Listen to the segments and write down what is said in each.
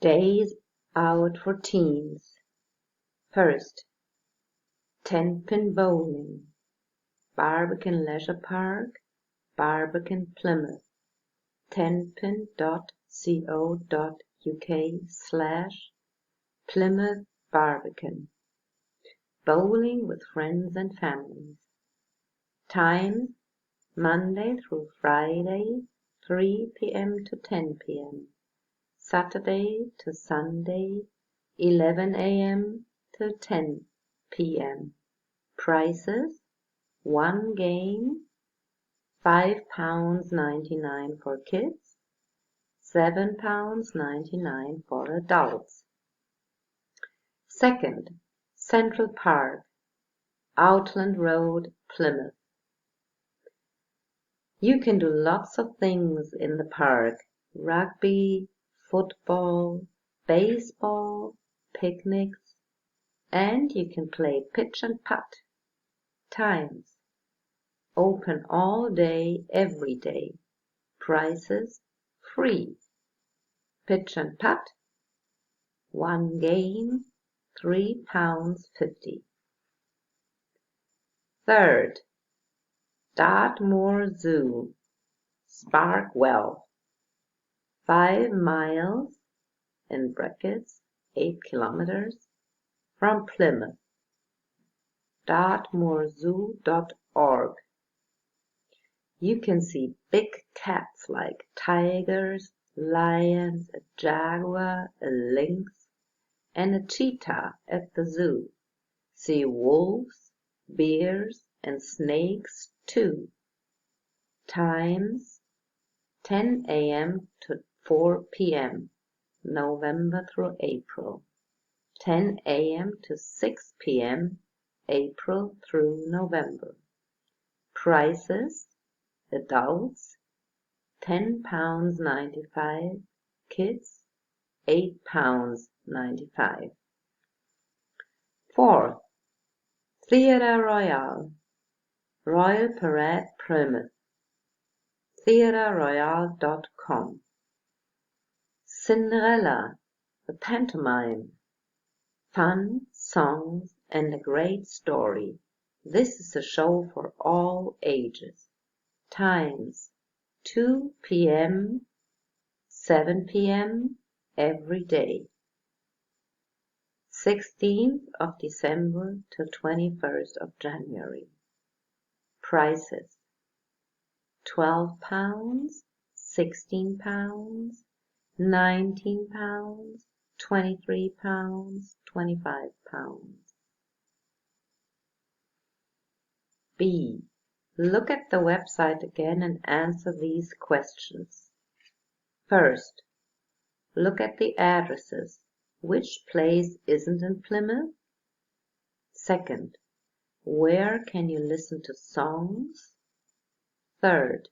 Days out for teens. First, 10-pin bowling, Barbican Leisure Park, Barbican, Plymouth, 10pin.co.uk/Plymouth Barbican. Bowling with friends and families. Times, Monday through Friday, 3 p.m. to 10 p.m. Saturday to Sunday, 11 a.m. to 10 p.m. Prices: 1 game, £5.99 for kids, £7.99 for adults. Second, Central Park, Outland Road, Plymouth. You can do lots of things in the park: rugby, football, baseball, picnics, and you can play pitch and putt. Times: open all day, every day. Prices: free. Pitch and putt, 1 game, £3.50. Third, Dartmoor Zoo, Sparkwell, 5 miles (8 kilometers) from Plymouth. dartmoorzoo.org. You can see big cats like tigers, lions, a jaguar, a lynx, and a cheetah at the zoo. See wolves, bears, and snakes too. Times: 10 a.m. to 4 p.m. November through April. 10 a.m. to 6 p.m. April through November. Prices: adults, £10.95, kids, £8.95. Fourth, Theatre Royal, Royal Parade, Plymouth, theatreroyal.com. Cinderella, a pantomime, fun, songs, and a great story. This is a show for all ages. Times: 2 p.m., 7 p.m. every day. 16th of December to 21st of January. Prices: £12, £16, £19, £23, £25. B. Look at the website again and answer these questions. First, look at the addresses. Which place isn't in Plymouth? Second, where can you listen to songs? Third,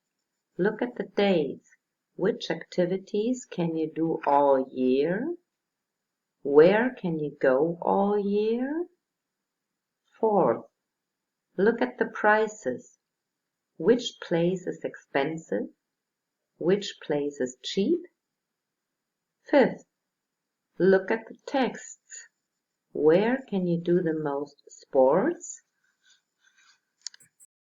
look at the dates. Which activities can you do all year? Where can you go all year? Fourth, look at the prices. Which place is expensive? Which place is cheap? Fifth, look at the texts. Where can you do the most sports?